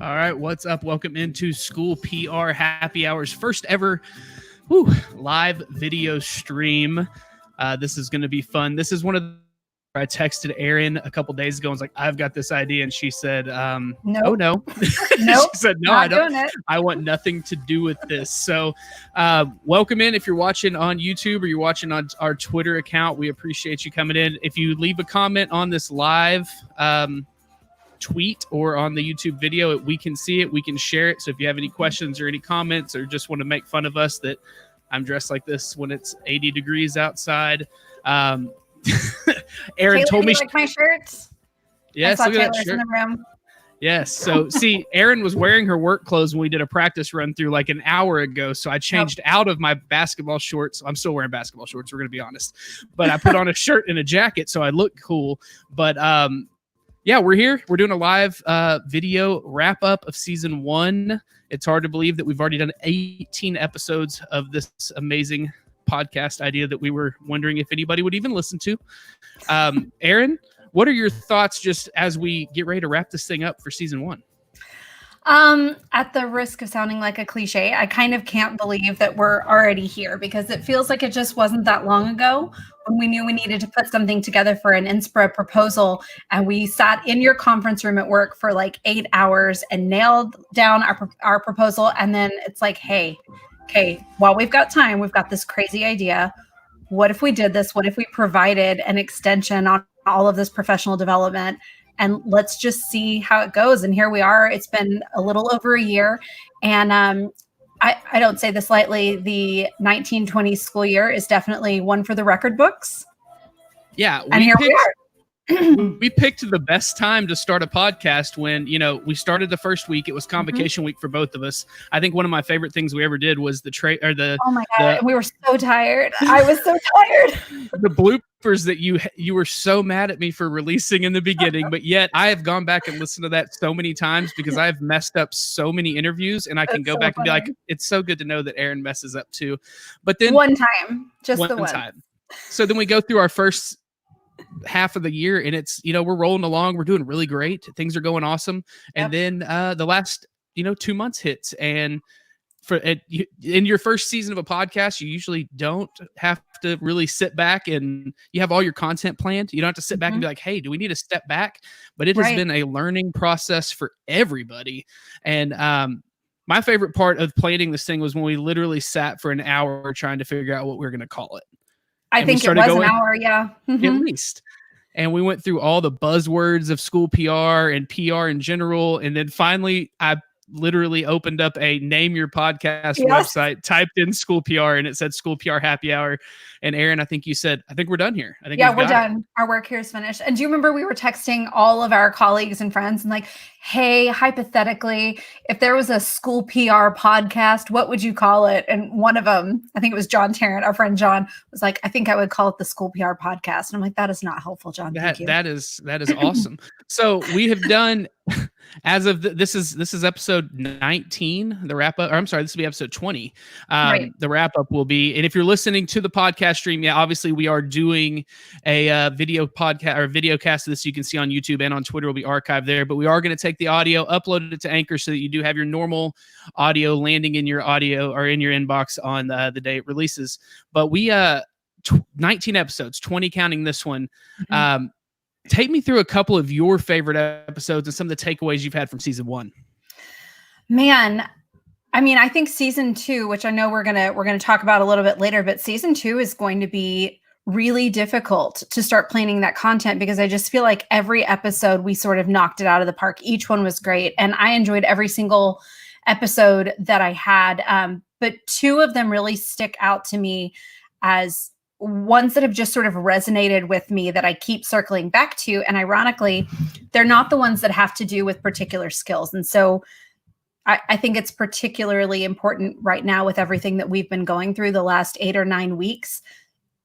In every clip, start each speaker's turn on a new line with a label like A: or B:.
A: All right, what's up? Welcome into School PR Happy Hour's first ever live video stream. This is going to be fun. This is one of the I texted Erin a couple days ago and was like, I've got this idea. And she said,
B: Nope.
A: oh, no.
B: Nope,
A: she said, no, I don't. I want nothing to do with this. So welcome in. If you're watching on YouTube or you're watching on our Twitter account, we appreciate you coming in. If you leave a comment on this live tweet or on the YouTube video, we can see it, we can share it. So if you have any questions or any comments or just want to make fun of us that I'm dressed like this when it's 80 degrees outside, Erin
B: Taylor,
A: told me
B: like my shirts.
A: Yes, look at that shirt.
B: In the room.
A: Yes. So see, Erin was wearing her work clothes when we did a practice run through like an hour ago. So I changed out of my basketball shorts. I'm still wearing basketball shorts, we're gonna be honest. But I put on a shirt and a jacket so I look cool. But yeah, we're here. We're doing a live video wrap up of season 1. It's hard to believe that we've already done 18 episodes of this amazing podcast idea that we were wondering if anybody would even listen to. Erin, what are your thoughts just as we get ready to wrap this thing up for season 1?
B: At the risk of sounding like a cliche, I kind of can't believe that we're already here because it feels like it just wasn't that long ago when we knew we needed to put something together for an Inspira proposal. And we sat in your conference room at work for like 8 hours and nailed down our proposal. And then it's like, hey, okay, while we've got time, we've got this crazy idea. What if we did this? What if we provided an extension on all of this professional development? And let's just see how it goes. And here we are. It's been a little over a year. And I don't say this lightly. The 1920 school year is definitely one for the record books.
A: Yeah.
B: And here we are.
A: We picked the best time to start a podcast when, we started the first week. It was convocation week for both of us. I think one of my favorite things we ever did was
B: oh my God. We were so tired. I was so tired.
A: The bloopers that you were so mad at me for releasing in the beginning, but yet I have gone back and listened to that so many times because I've messed up so many interviews and I can go back and be like, it's so good to know that Erin messes up too. But then
B: one time, just the one
A: time. So then we go through our first half of the year and it's we're rolling along, we're doing really great, things are going awesome, and then the last 2 months hits, and in your first season of a podcast you usually don't have to really sit back and you have all your content planned. You don't have to sit back and be like, hey, do we need to step back? But it has been a learning process for everybody. And my favorite part of planning this thing was when we literally sat for an hour trying to figure out what we were going to call it.
B: I think it was an hour, yeah.
A: At least. And we went through all the buzzwords of school PR and PR in general. And then finally, I literally opened up a name your podcast website, typed in school PR, and it said School PR Happy Hour. And Erin, I think you said, I think we're done here. I think
B: we're done. Our work here is finished. And do you remember we were texting all of our colleagues and friends and like, hey, hypothetically, if there was a school PR podcast, what would you call it? And one of them, I think it was John Tarrant, our friend John, was like, I think I would call it the School PR Podcast. And I'm like, that is not helpful, John. Thank you.
A: That is awesome. So we have done as of this is episode 19, the wrap up, or I'm sorry, this will be episode 20. The wrap up will be, and if you're listening to the podcast stream, obviously we are doing a video podcast or video cast of this. You can see on YouTube and on Twitter will be archived there, but we are going to take the audio, upload it to Anchor so that you do have your normal audio landing in your audio or in your inbox on the day it releases. But we 19 episodes, 20 counting this one. Take me through a couple of your favorite episodes and some of the takeaways you've had from season 1.
B: Man, I mean, I think season 2, which I know we're gonna talk about a little bit later, but season 2 is going to be really difficult to start planning that content because I just feel like every episode we sort of knocked it out of the park. Each one was great, and I enjoyed every single episode that I had. But 2 of them really stick out to me as ones that have just sort of resonated with me that I keep circling back to. And ironically, they're not the ones that have to do with particular skills. And so I think it's particularly important right now with everything that we've been going through the last 8 or 9 weeks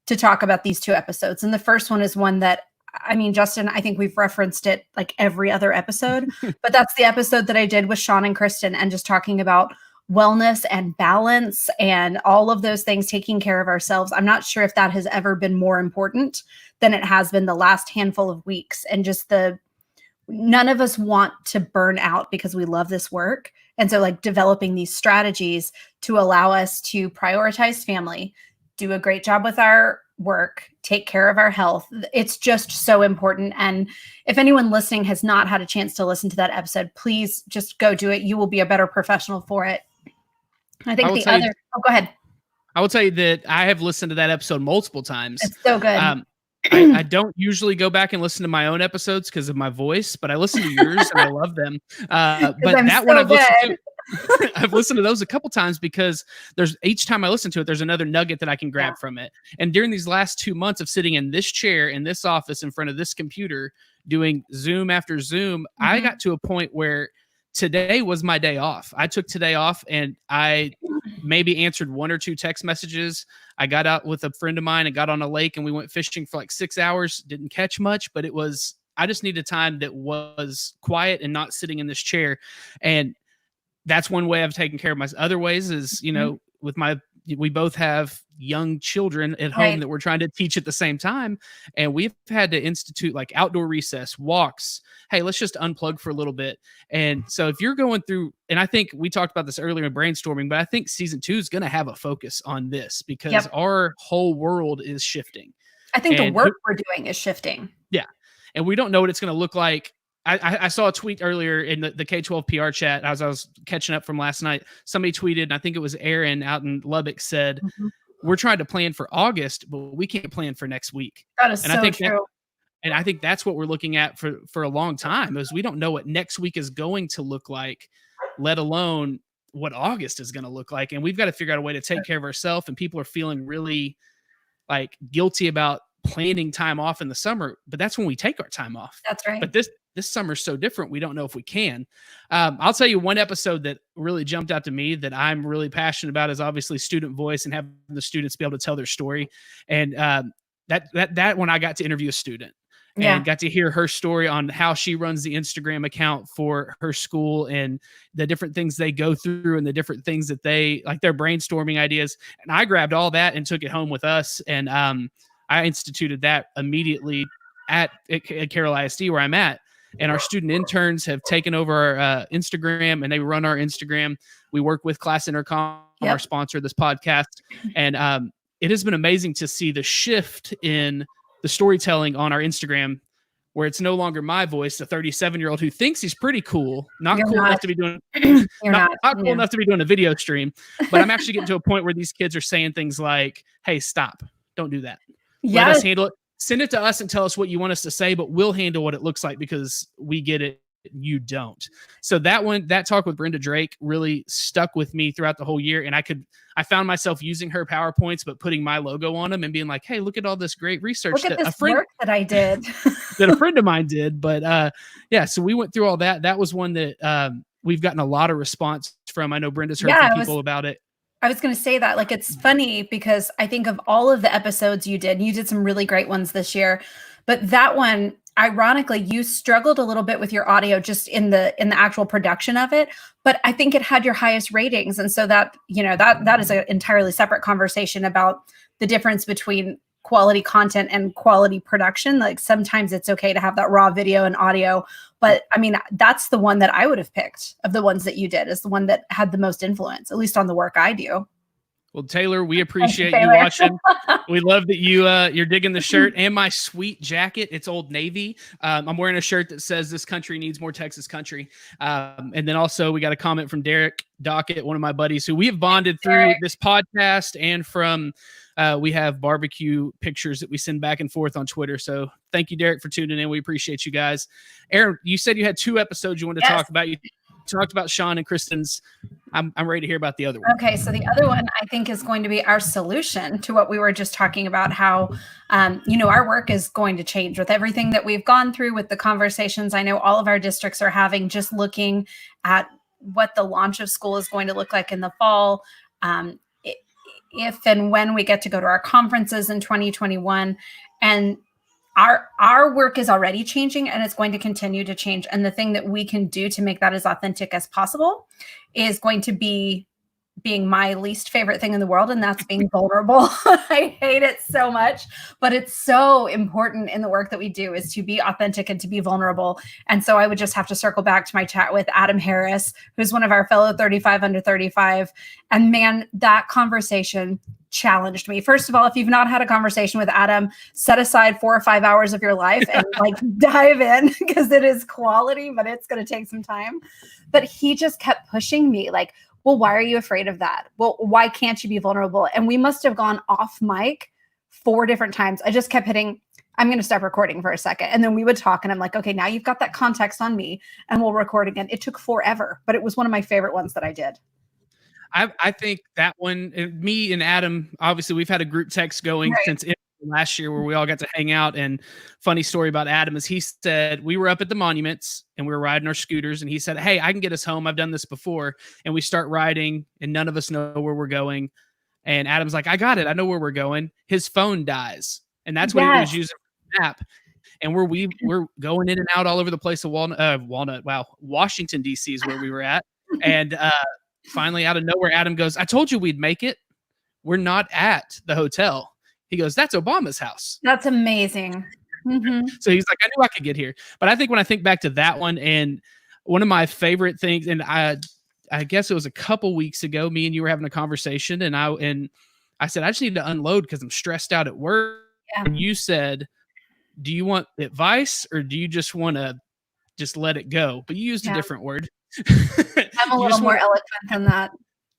B: to talk about these 2 episodes. And the first one is one that, I mean, Justin, I think we've referenced it like every other episode, but that's the episode that I did with Sean and Kristen and just talking about wellness and balance and all of those things, taking care of ourselves. I'm not sure if that has ever been more important than it has been the last handful of weeks. And just none of us want to burn out because we love this work. And so like developing these strategies to allow us to prioritize family, do a great job with our work, take care of our health. It's just so important. And if anyone listening has not had a chance to listen to that episode, please just go do it. You will be a better professional for it. I think the other, go ahead.
A: I will tell you that I have listened to that episode multiple times.
B: It's so good.
A: I don't usually go back and listen to my own episodes because of my voice, but I listen to yours and I love them. But that one I've listened to those a couple times because each time I listen to it, there's another nugget that I can grab from it. And during these last 2 months of sitting in this chair, in this office, in front of this computer, doing Zoom after Zoom, I got to a point where today was my day off. I took today off and I maybe answered 1 or 2 text messages. I got out with a friend of mine and got on a lake and we went fishing for like 6 hours. Didn't catch much, but I just needed time that was quiet and not sitting in this chair. And that's one way I've taken care of myself. Other ways is, we both have young children at home that we're trying to teach at the same time. And we've had to institute like outdoor recess, walks. Hey, let's just unplug for a little bit. And so if you're going through, and I think we talked about this earlier in brainstorming, but I think season 2 is going to have a focus on this because our whole world is shifting.
B: I think the work we're doing is shifting.
A: Yeah. And we don't know what it's going to look like. I saw a tweet earlier in the K-12 PR chat as I was catching up from last night. Somebody tweeted, and I think it was Aaron out in Lubbock said, we're trying to plan for August, but we can't plan for next week.
B: That is so true.
A: And I think that's what we're looking at for a long time is we don't know what next week is going to look like, let alone what August is going to look like. And we've got to figure out a way to take care of ourselves. And people are feeling really like guilty about planning time off in the summer, but that's when we take our time off.
B: That's right.
A: But this summer is so different. We don't know if we can. I'll tell you one episode that really jumped out to me that I'm really passionate about is obviously student voice and having the students be able to tell their story. And that when I got to interview a student and got to hear her story on how she runs the Instagram account for her school and the different things they go through and the different things that they like their brainstorming ideas. And I grabbed all that and took it home with us. And I instituted that immediately at Carroll ISD where I'm at. And our student interns have taken over our Instagram and they run our Instagram. We work with Class Intercom, our sponsor of this podcast. And it has been amazing to see the shift in the storytelling on our Instagram, where it's no longer my voice, the 37-year-old who thinks he's pretty cool, not cool enough to be doing not cool enough to be doing a video stream. But I'm actually getting to a point where these kids are saying things like, hey, stop, don't do that. Let us handle it. Send it to us and tell us what you want us to say, but we'll handle what it looks like because we get it. You don't. So that talk with Brenda Drake really stuck with me throughout the whole year. And I found myself using her PowerPoints, but putting my logo on them and being like, hey, look at all this great research
B: work that I did
A: that a friend of mine did. But so we went through all that. That was one that we've gotten a lot of response from. I know Brenda's heard from people about it.
B: I was going to say that, like, it's funny because I think of all of the episodes you did some really great ones this year, but that one, ironically, you struggled a little bit with your audio just in the actual production of it, but I think it had your highest ratings. And so that is an entirely separate conversation about the difference between quality content and quality production. Like sometimes it's okay to have that raw video and audio, but I mean, that's the one that I would have picked of the ones that you did is the one that had the most influence, at least on the work I do.
A: Well, Taylor, we appreciate you watching. We love that you're digging the shirt and my sweet jacket. It's Old Navy. I'm wearing a shirt that says "This country needs more Texas country." And then also we got a comment from Derek Dockett, one of my buddies, who we have bonded through this podcast and from. We have barbecue pictures that we send back and forth on Twitter. So thank you, Derek, for tuning in. We appreciate you guys. Aaron, you said you had 2 episodes you wanted to talk about. You talked about Sean and Kristen's. I'm ready to hear about the other one.
B: Okay, so the other one I think is going to be our solution to what we were just talking about, how, our work is going to change with everything that we've gone through with the conversations I know all of our districts are having, just looking at what the launch of school is going to look like in the fall. If and when we get to go to our conferences in 2021, and our work is already changing and it's going to continue to change. And the thing that we can do to make that as authentic as possible is going to be being my least favorite thing in the world, and that's being vulnerable. I hate it so much, but it's so important in the work that we do is to be authentic and to be vulnerable. And so I would just have to circle back to my chat with Adam Harris, who's one of our fellow 35 under 35. And man, that conversation challenged me. First of all, if you've not had a conversation with Adam, set aside 4 or 5 hours of your life and like dive in, because it is quality, but it's going to take some time. But he just kept pushing me like, well, why are you afraid of that? Well, why can't you be vulnerable? And we must have gone off mic 4 different times. I just kept hitting, I'm going to stop recording for a second. And then we would talk and I'm like, okay, now you've got that context on me and we'll record again. It took forever, but it was one of my favorite ones that I did.
A: I think that one, me and Adam, obviously we've had a group text going since last year where we all got to hang out. And funny story about Adam is he said, we were up at the monuments and we were riding our scooters and he said, hey, I can get us home. I've done this before. And we start riding and none of us know where we're going. And Adam's like, I got it. I know where we're going. His phone dies. And that's what he was using for the map. And we're going in and out all over the place of Washington, DC is where we were at. And, finally, out of nowhere, Adam goes, I told you we'd make it. We're not at the hotel. He goes, that's Obama's house.
B: That's amazing. Mm-hmm.
A: So he's like, I knew I could get here. But I think when I think back to that one, and one of my favorite things, and I guess it was a couple weeks ago, me and you were having a conversation, and I said, I just need to unload because I'm stressed out at work. Yeah. And you said, do you want advice or do you just want to just let it go? But you used a different word.
B: I'm a little more eloquent than that.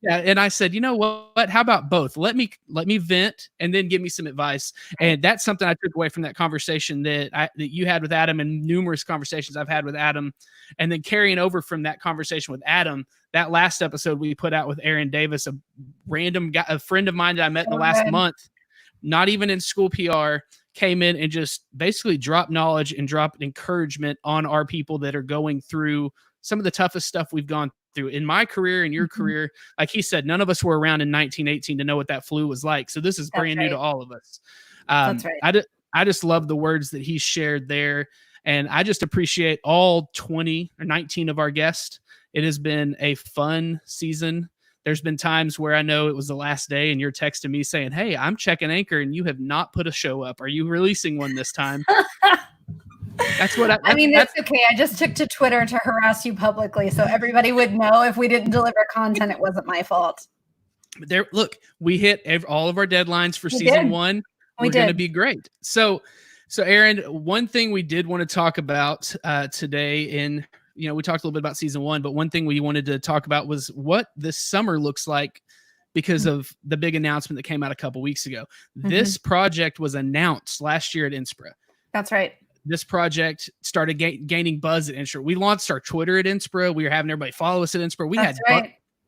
A: Yeah, and I said, you know what? How about both? Let me vent and then give me some advice. And that's something I took away from that conversation that you had with Adam and numerous conversations I've had with Adam. And then carrying over from that conversation with Adam, that last episode we put out with Aaron Davis, a random guy, a friend of mine that I met in the last month, not even in school PR, came in and just basically dropped knowledge and dropped encouragement on our people that are going through some of the toughest stuff we've gone through in my career and your career. Like he said, none of us were around in 1918 to know what that flu was like. So this is brand new to all of us. That's right. I just love the words that he shared there. And I just appreciate all 20 or 19 of our guests. It has been a fun season. There's been times where I know it was the last day and you're texting me saying, hey, I'm checking Anchor and you have not put a show up. Are you releasing one this time? That's what I mean.
B: That's okay. I just took to Twitter to harass you publicly so everybody would know if we didn't deliver content, it wasn't my fault.
A: But look, we hit all of our deadlines for season 1. We're going to be great. So Aaron, one thing we did want to talk about today we talked a little bit about season 1, but one thing we wanted to talk about was what this summer looks like because of the big announcement that came out a couple weeks ago. This project was announced last year at Inspira.
B: That's right.
A: This project started gaining buzz at Inspira. We launched our Twitter at Inspira. We were having everybody follow us at Inspira.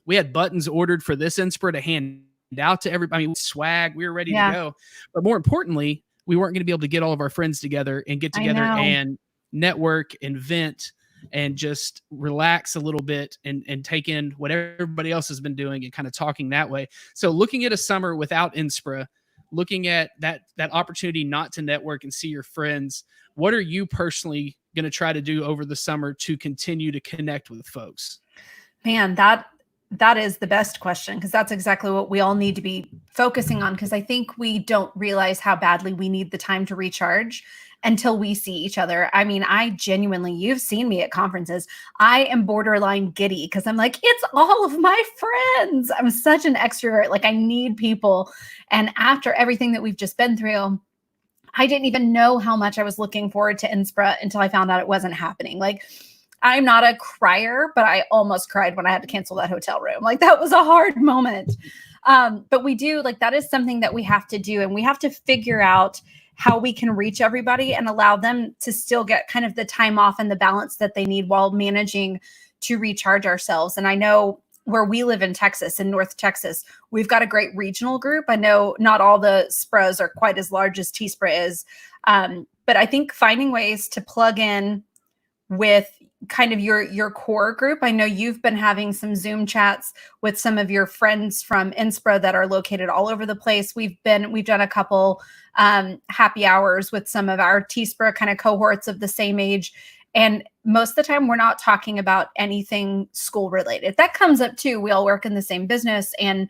A: We had buttons ordered for this Inspira to hand out to everybody. I mean, swag. We were ready to go. But more importantly, we weren't going to be able to get all of our friends together and get together and network and vent and just relax a little bit and take in what everybody else has been doing and kind of talking that way. So looking at a summer without Inspira, looking at that opportunity not to network and see your friends, what are you personally going to try to do over the summer to continue to connect with folks?
B: Man, that is the best question, because that's exactly what we all need to be focusing on, because I think we don't realize how badly we need the time to recharge until we see each other. I mean, you've seen me at conferences. I am borderline giddy because I'm like, it's all of my friends. I'm such an extrovert. Like I need people. And after everything that we've just been through, I didn't even know how much I was looking forward to Inspira until I found out it wasn't happening. Like, I'm not a crier, but I almost cried when I had to cancel that hotel room. Like that was a hard moment. But we do, like, that is something that we have to do. And we have to figure out how we can reach everybody and allow them to still get kind of the time off and the balance that they need while managing to recharge ourselves. And I know where we live in Texas, in North Texas, we've got a great regional group. I know not all the Spras are quite as large as T-Spra is. But I think finding ways to plug in with kind of your core group. I know you've been having some Zoom chats with some of your friends from Inspira that are located all over the place. We've done a couple happy hours with some of our T-Spra kind of cohorts of the same age. And most of the time, we're not talking about anything school related. That comes up too. We all work in the same business. And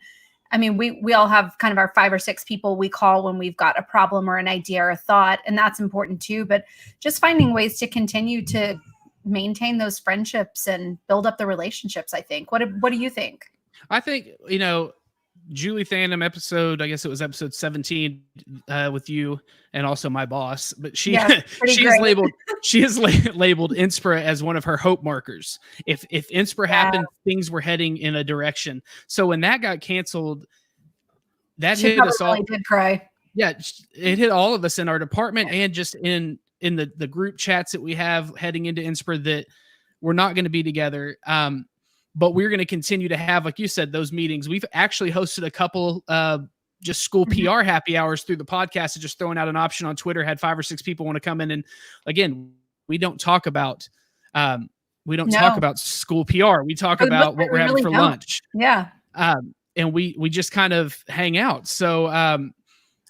B: I mean, we all have kind of our 5 or 6 people we call when we've got a problem or an idea or a thought. And that's important too. But just finding ways to continue to maintain those friendships and build up the relationships, I think. What do you think?
A: I think, Julie Thandem episode, I guess it was episode 17 with you and also my boss, but she is labeled Inspira as one of her hope markers. If Inspira happened, things were heading in a direction. So when that got canceled, that hit us all.
B: Did cry.
A: Yeah, it hit all of us in our department and just in the group chats that we have heading into Inspira, that we're not going to be together. But we're going to continue to have, like you said, those meetings. We've actually hosted a couple just school PR happy hours through the podcast, and just throwing out an option on Twitter, had 5 or 6 people want to come in. And again, we don't talk about talk about school PR. We talk about what we're having for lunch.
B: Yeah.
A: And we just kind of hang out. So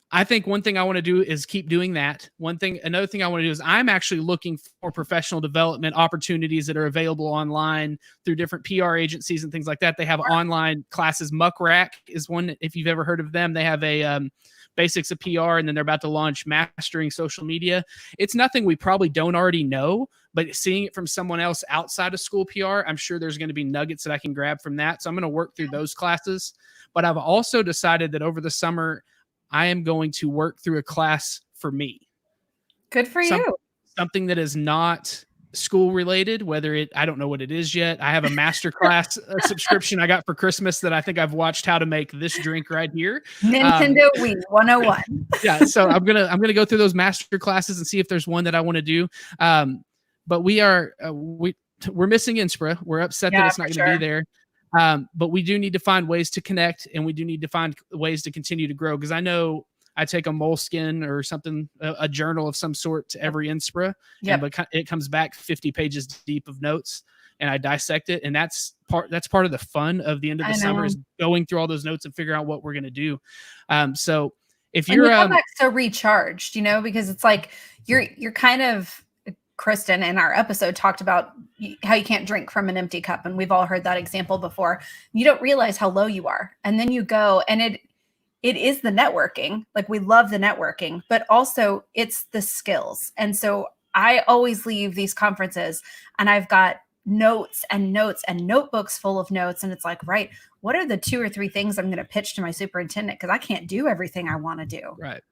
A: I think one thing I want to do is keep doing that. Another thing I want to do is I'm actually looking for professional development opportunities that are available online through different PR agencies and things like that. They have online classes. Muck Rack is one. If you've ever heard of them, they have a basics of PR, and then they're about to launch mastering social media. It's nothing we probably don't already know, but seeing it from someone else outside of school PR, I'm sure there's going to be nuggets that I can grab from that. So I'm going to work through those classes. But I've also decided that over the summer, I am going to work through a class for me.
B: Good for you.
A: Something that is not school related, I don't know what it is yet. I have a master class subscription I got for Christmas that I think I've watched how to make this drink right here.
B: Nintendo Wii 101.
A: Yeah. So I'm going to go through those master classes and see if there's one that I want to do. But we're missing Inspira. We're upset that it's not going to be there. But we do need to find ways to connect, and we do need to find ways to continue to grow. Because I know I take a Moleskine or something, a journal of some sort to every Inspira, but it comes back 50 pages deep of notes, and I dissect it. And that's part of the fun of the end of the summer, is going through all those notes and figuring out what we're going to do. So if you're
B: come back so recharged, because it's like you're kind of, Kristen in our episode talked about how you can't drink from an empty cup. And we've all heard that example before. You don't realize how low you are. And then you go, and it is the networking. Like, we love the networking, but also it's the skills. And so I always leave these conferences and I've got notes and notes and notebooks full of notes. And it's like, right, what are the 2 or 3 things I'm going to pitch to my superintendent? Because I can't do everything I want to do.
A: Right.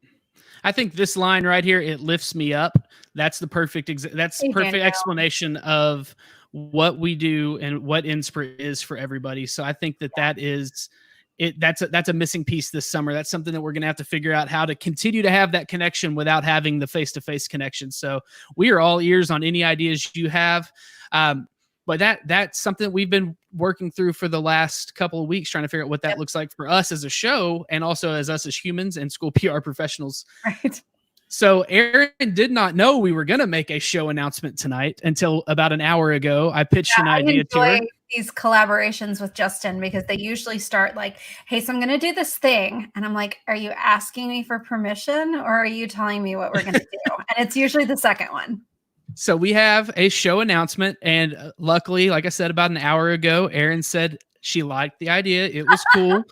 A: I think this line right here, it lifts me up. That's the perfect explanation of what we do and what Inspira is for everybody. So I think that is it. That's a missing piece this summer. That's something that we're going to have to figure out how to continue to have that connection without having the face-to-face connection. So we are all ears on any ideas you have. But that's something we've been working through for the last couple of weeks, trying to figure out what that looks like for us as a show, and also as us as humans and school PR professionals.
B: Right.
A: So Erin did not know we were going to make a show announcement tonight until about an hour ago. I pitched an idea to her.
B: These collaborations with Justin, because they usually start like, hey, so I'm going to do this thing. And I'm like, are you asking me for permission, or are you telling me what we're going to do? And it's usually the second one.
A: So we have a show announcement, and luckily, like I said, about an hour ago, Erin said she liked the idea. It was cool.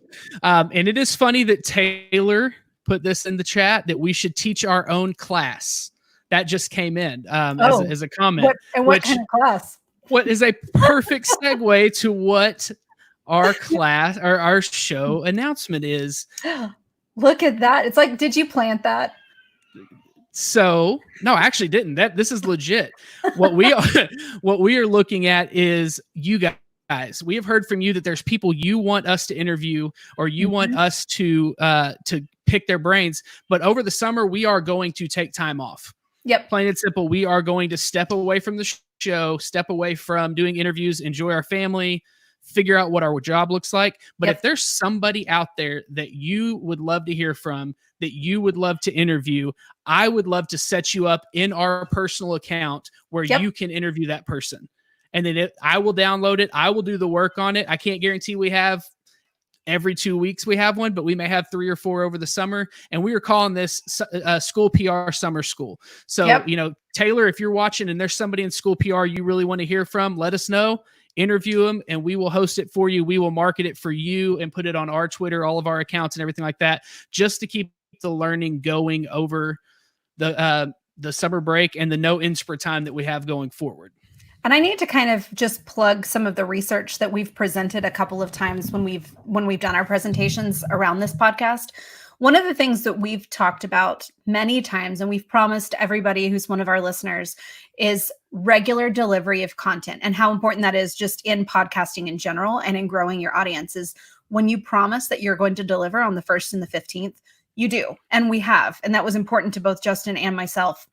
A: And it is funny that Taylor put this in the chat, that we should teach our own class. That just came in as a comment.
B: What kind of class?
A: What is a perfect segue to what our class or our show announcement is.
B: Look at that. It's like, did you plant that?
A: So no, I actually didn't. This is legit. What we are looking at is you guys. We have heard from you that there's people you want us to interview, or you want us to pick their brains. But over the summer, we are going to take time off.
B: Yep.
A: Plain and simple. We are going to step away from the show, step away from doing interviews, enjoy our family, figure out what our job looks like. But if there's somebody out there that you would love to hear from, that you would love to interview, I would love to set you up in our personal account where you can interview that person. And then I will download it. I will do the work on it. I can't guarantee we have every 2 weeks we have one, but we may have 3 or 4 over the summer. And we are calling this School PR Summer School. So, Taylor, if you're watching and there's somebody in school PR you really want to hear from, let us know, interview them, and we will host it for you. We will market it for you and put it on our Twitter, all of our accounts and everything like that, just to keep the learning going over the summer break and the no InSpur time that we have going forward.
B: And I need to kind of just plug some of the research that we've presented a couple of times when we've done our presentations around this podcast. One of the things that we've talked about many times, and we've promised everybody who's one of our listeners, is regular delivery of content and how important that is just in podcasting in general and in growing your audiences. When you promise that you're going to deliver on the 1st and the 15th, you do. And we have. And that was important to both Justin and myself.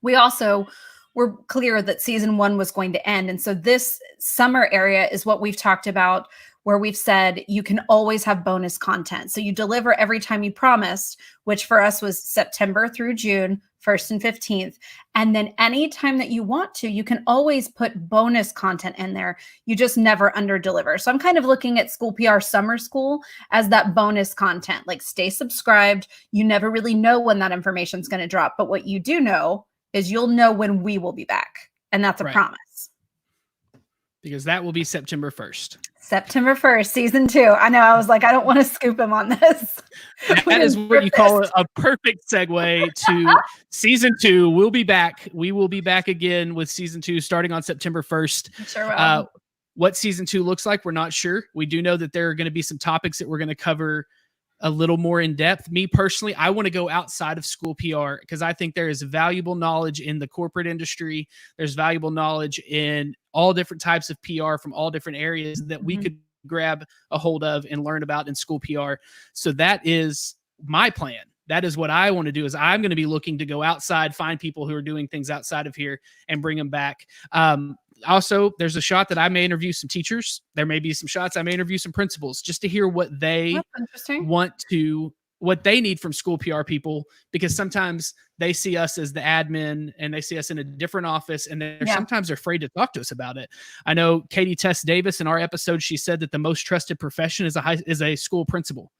B: We also were clear that season 1 was going to end. And so this summer area is what we've talked about, where we've said you can always have bonus content. So you deliver every time you promised, which for us was September through June, 1st and 15th. And then anytime that you want to, you can always put bonus content in there. You just never under deliver. So I'm kind of looking at School PR Summer School as that bonus content, like stay subscribed. You never really know when that information is going to drop. But what you do know is you'll know when we will be back. And that's a promise.
A: Because that will be September 1st.
B: September 1st, season 2. I know. I was like, I don't want to scoop him on this.
A: That is what you call a perfect segue to season 2. We'll be back. We will be back again with season 2 starting on September 1st.
B: Sure will.
A: What season 2 looks like, we're not sure. We do know that there are going to be some topics that we're going to cover a little more in depth. Me personally, I want to go outside of school PR because I think there is valuable knowledge in the corporate industry. There's valuable knowledge in all different types of PR from all different areas that we could grab a hold of and learn about in school PR. So that is my plan. That is what I want to do. Is I'm going to be looking to go outside, find people who are doing things outside of here and bring them back. Also, there's a shot that I may interview some teachers. There may be some shots I may interview some principals just to hear what they what they need from school PR people, because sometimes they see us as the admin and they see us in a different office and they're sometimes afraid to talk to us about it. I know Katie Tess Davis in our episode, she said that the most trusted profession is a school principal.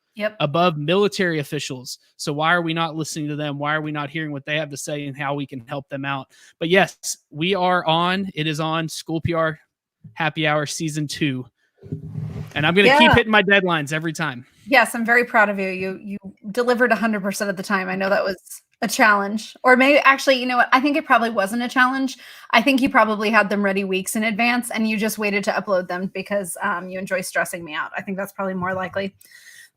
A: Above military officials. So why are we not listening to them? Why are we not hearing what they have to say and how we can help them out? But yes, we are on. It is on School PR Happy Hour season 2. And I'm going to keep hitting my deadlines every time.
B: Yes, I'm very proud of you. You delivered 100% of the time. I know that was a challenge. Or maybe actually, you know what? I think it probably wasn't a challenge. I think you probably had them ready weeks in advance and you just waited to upload them because you enjoy stressing me out. I think that's probably more likely.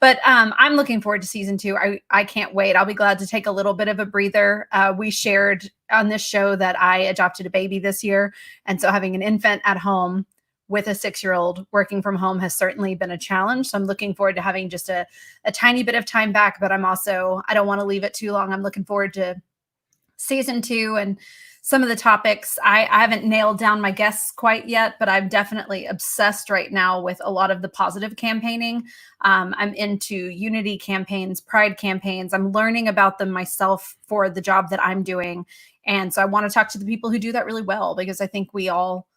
B: But I'm looking forward to season 2. I can't wait. I'll be glad to take a little bit of a breather. We shared on this show that I adopted a baby this year. And so having an infant at home with a 6-year-old working from home has certainly been a challenge. So I'm looking forward to having just a tiny bit of time back. But I don't want to leave it too long. I'm looking forward to season 2 and some of the topics. I haven't nailed down my guests quite yet, but I'm definitely obsessed right now with a lot of the positive campaigning. I'm into unity campaigns, pride campaigns. I'm learning about them myself for the job that I'm doing. And so I want to talk to the people who do that really well, because I think we all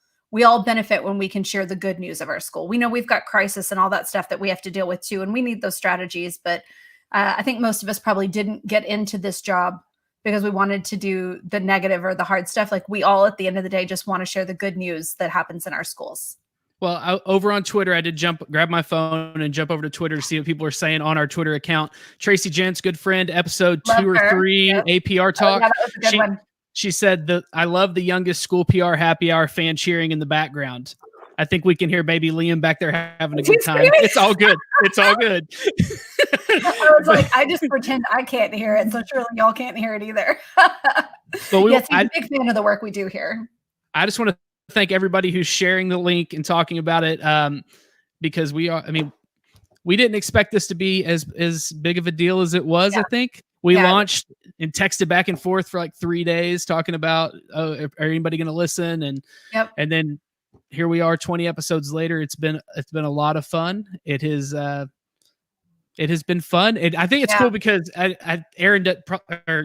B: benefit when we can share the good news of our school. We know we've got crisis and all that stuff that we have to deal with too, and we need those strategies. But I think most of us probably didn't get into this job because we wanted to do the negative or the hard stuff. Like we all, at the end of the day, just want to share the good news that happens in our schools.
A: Well, over on Twitter, I did grab my phone and jump over to Twitter to see what people are saying on our Twitter account. Tracy Gents, good friend, episode 2 or 3, APR Talk.
B: Yeah, that was a good one.
A: She said I love the youngest school PR happy hour fan cheering in the background. I think we can hear baby Liam back there having a good time. It's all good. It's all good.
B: I was like, I just pretend I can't hear it, so surely y'all can't hear it either. But yes, he's a big fan of the work we do here.
A: I just want to thank everybody who's sharing the link and talking about it, because we didn't expect this to be as big of a deal as it was. I think we launched and texted back and forth for like 3 days talking about, are anybody going to listen? And then here we are 20 episodes later. It's been a lot of fun. It is, It has been fun. And I think it's
B: Yeah.
A: cool because Aaron,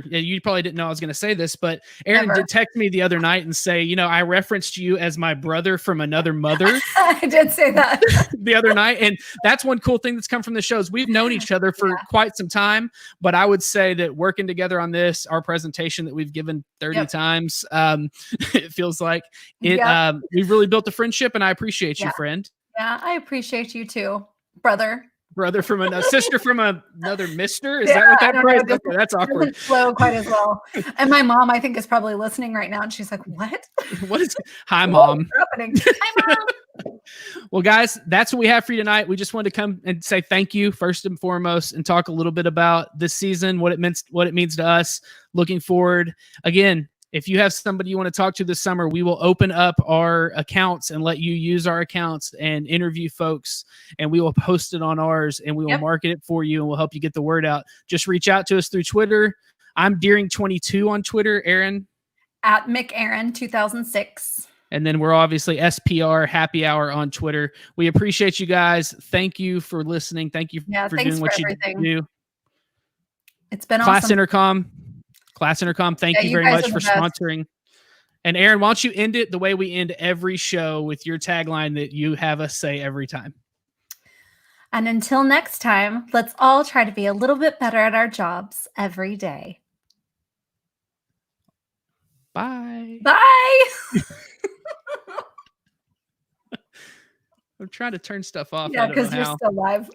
A: you probably didn't know I was going to say this, but Aaron
B: Never.
A: did text me the other night and say, you know, I referenced you as my brother from another mother
B: I did say that.
A: the other night. And that's one cool thing that's come from the shows. We've known each other for quite some time, but I would say that working together on this, our presentation that we've given 30 times, it feels like it, we've really built a friendship, and I appreciate you, friend.
B: Yeah, I appreciate you too, brother.
A: Brother from a sister from another mister. Is that what that phrase? Okay, that's awkward.
B: Doesn't flow quite as well. And my mom, I think, is probably listening right now, and she's like, "What?
A: What is? Hi, mom.
B: What's happening? Hi, mom."
A: Well, guys, that's what we have for you tonight. We just wanted to come and say thank you first and foremost, and talk a little bit about this season, what it means to us. Looking forward. Again, if you have somebody you want to talk to this summer, we will open up our accounts and let you use our accounts and interview folks, and we will post it on ours, and we will market it for you, and we'll help you get the word out. Just reach out to us through Twitter. I'm Deering22 on Twitter. Aaron?
B: At McAaron2006.
A: And then we're obviously SPR Happy Hour on Twitter. We appreciate you guys. Thank you for listening. Thank you for doing what you do.
B: It's been
A: Class
B: awesome.
A: Class Intercom, thank you very much for sponsoring. And Aaron, why don't you end it the way we end every show, with your tagline that you have us say every time.
B: And until next time, let's all try to be a little bit better at our jobs every day.
A: Bye.
B: Bye.
A: I'm trying to turn stuff off.
B: Yeah, because you're still live.